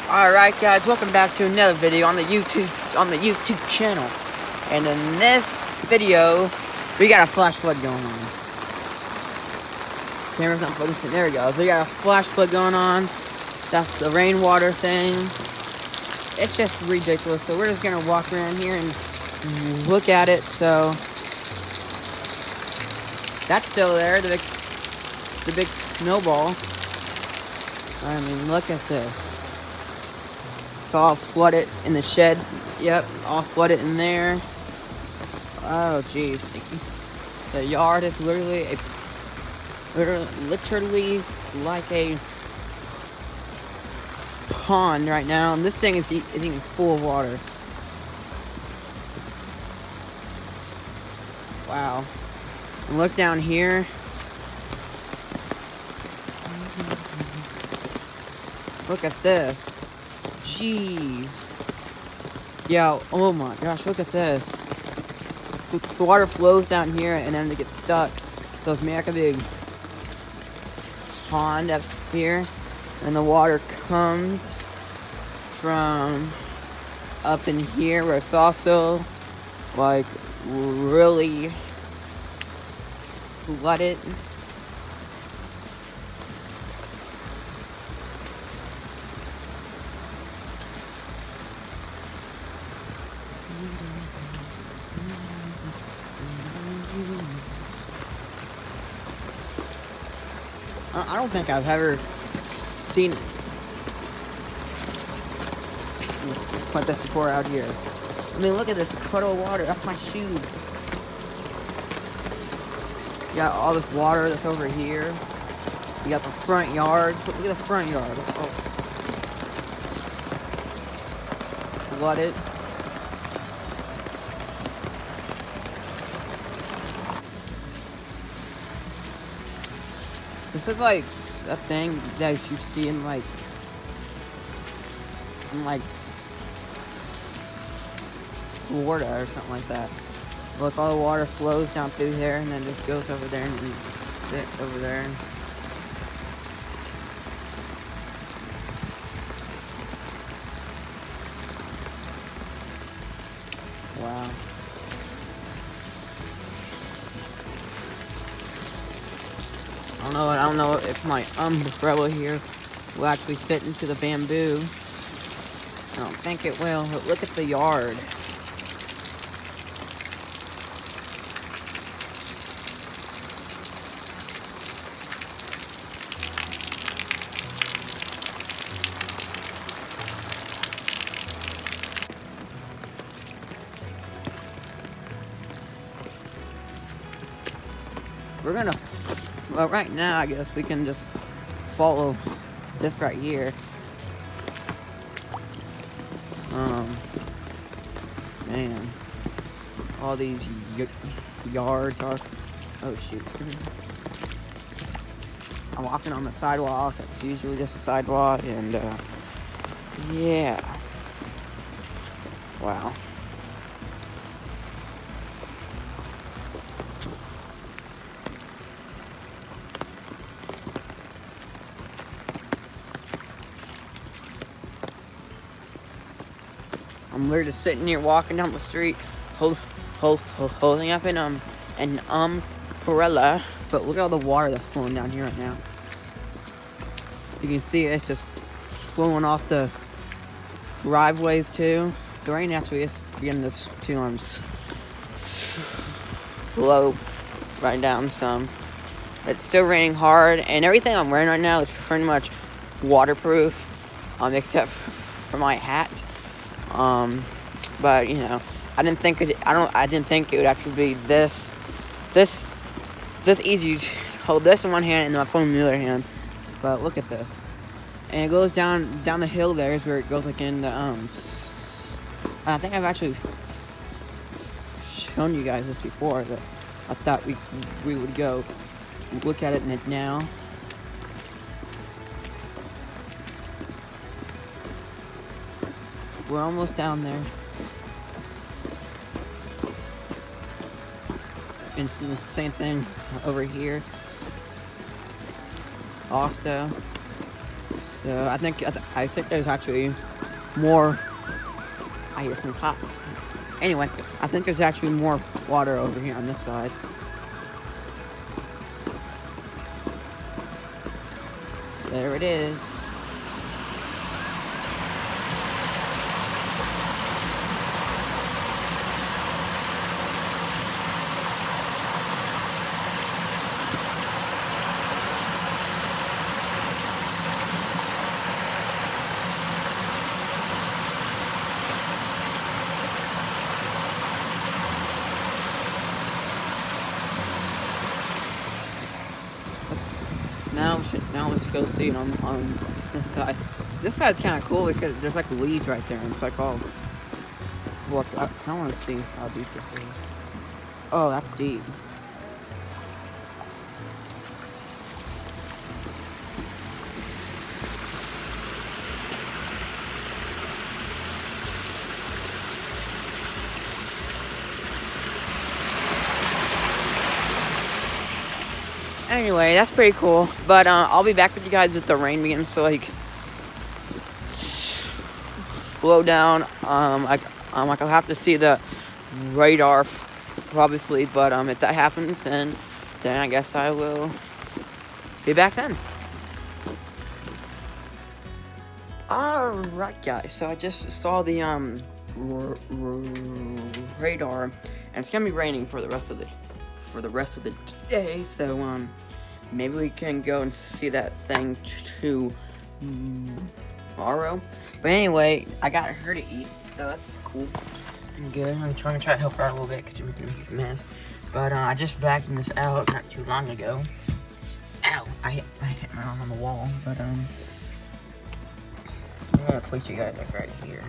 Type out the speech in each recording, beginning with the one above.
Alright guys, welcome back to another video on the YouTube channel. And in this video, we got a flash flood going on. Camera's not focusing. There we go. We got a flash flood going on. That's the rainwater thing. It's just ridiculous. So we're just gonna walk around here and look at it. So that's still there, the big snowball. I mean, look at this. It's all flooded in the shed. Yep, all flooded in there. Oh, jeez. The yard is literally like a pond right now, and this thing is even full of water. Wow. And look down here. Look at this. Jeez. Yeah, oh my gosh, look at this. The water flows down here and then it gets stuck. So it's make a big pond up here. And the water comes from up in here where it's also like really flooded. I don't think I've ever seen like this before out here. I mean, look at this puddle of water. That's my shoe. You got all this water that's over here. You got the front yard. Look at the front yard. It's all flooded. This is like a thing that you see in like Florida or something like that. Look, all the water flows down through there and then just goes over there and over there. Wow. I don't know if my umbrella here will actually fit into the bamboo. I don't think it will, but look at the yard. Well, right now, I guess we can just follow this right here. Man, all these yards are. Oh shoot! I'm walking on the sidewalk. It's usually just a sidewalk, and yeah. Wow. I'm literally just sitting here walking down the street, holding up an umbrella. But look at all the water that's flowing down here right now. You can see it's just flowing off the driveways too. The rain actually is beginning to slow right down some. It's still raining hard, and everything I'm wearing right now is pretty much waterproof, except for my hat. But you know, I didn't think it would actually be this easy to hold this in one hand and my phone in the other hand. But look at this, and it goes down the hill. There is where it goes like in the I think I've actually shown you guys this before, but I thought we would go look at it now. We're almost down there. And it's the same thing over here. Also, So I think there's actually more. I hear some cops. Anyway, I think there's actually more water over here on this side. There it is. Now let's go see it on this side. This side's kind of cool because there's like leaves right there, and it's like all. Look, I want to see how deep this is. Oh, that's deep. Anyway, that's pretty cool. But I'll be back with you guys with the rain begins to like slow down. I'll have to see the radar, obviously. But if that happens, then I guess I will be back then. Alright, guys. So I just saw the radar, and it's gonna be raining for the rest of the day. So maybe we can go and see that thing tomorrow. But anyway, I got her to eat, so that's cool and good. I'm trying to help her out a little bit because she's making a huge mess. But I just vacuumed this out not too long ago. Ow! I hit my arm on the wall. But I'm gonna place you guys like right here.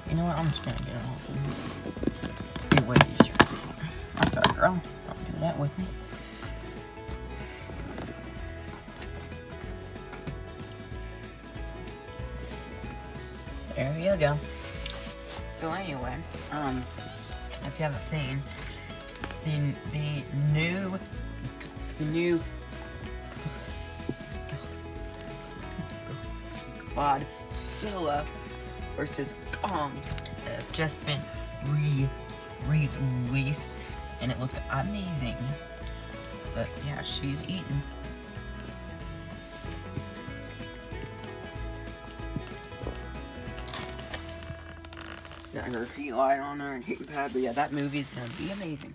You know what? I'm just gonna get it all. Be way easier. I'm sorry, girl. Don't do that with me. There you go. So anyway, if you haven't seen the new Godzilla versus Kong has just been released, and it looks amazing. But yeah, she's eating. Got her heat light on her and heating pad, but yeah, that movie is gonna be amazing.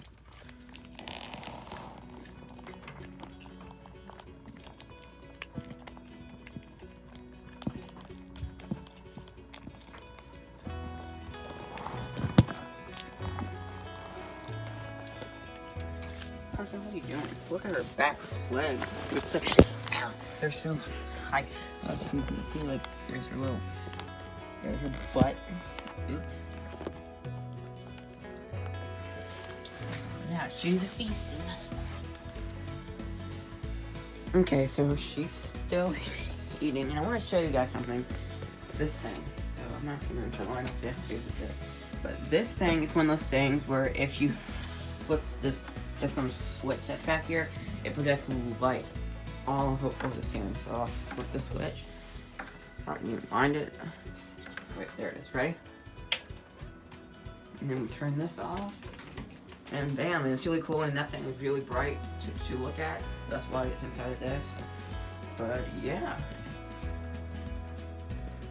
What are you doing? Look at her back leg. They're so high. You can see, like, there's her butt. Oops. Now she's feasting. Okay, so she's still eating, and I want to show you guys something. This thing. So I'm not going to try to see what this is. But this thing is one of those things where if you flip this, there's some switch that's back here, it projects light all over the ceiling. So I'll flip the switch. I don't even find it. Wait, there it is. Ready? And then we turn this off. And bam, and it's really cool, and that thing is really bright to look at. That's why it's inside of this. But yeah.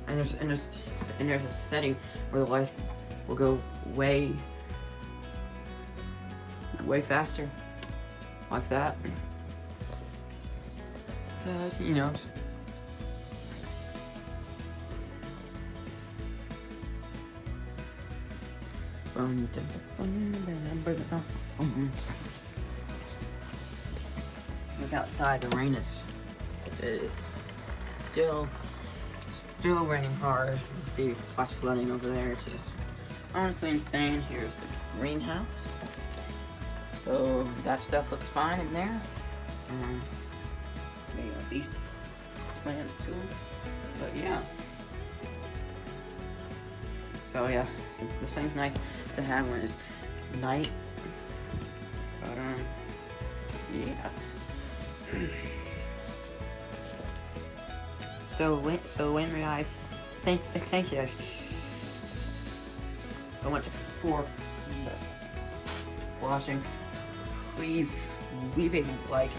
And there's a setting where the lights will go way faster. Like that. So, you know. Look outside, the rain is still raining hard. You see flash flooding over there. It's just honestly insane. Here's the greenhouse. So that stuff looks fine in there. Maybe like these plants too. But yeah. So yeah, this thing's nice to have when it's night. But yeah. So when guys, thank you guys so much for watching. Please leave a like,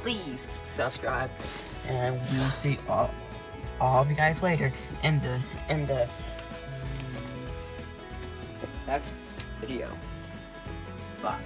please subscribe, and we'll see all of you guys later in the next video. Bye.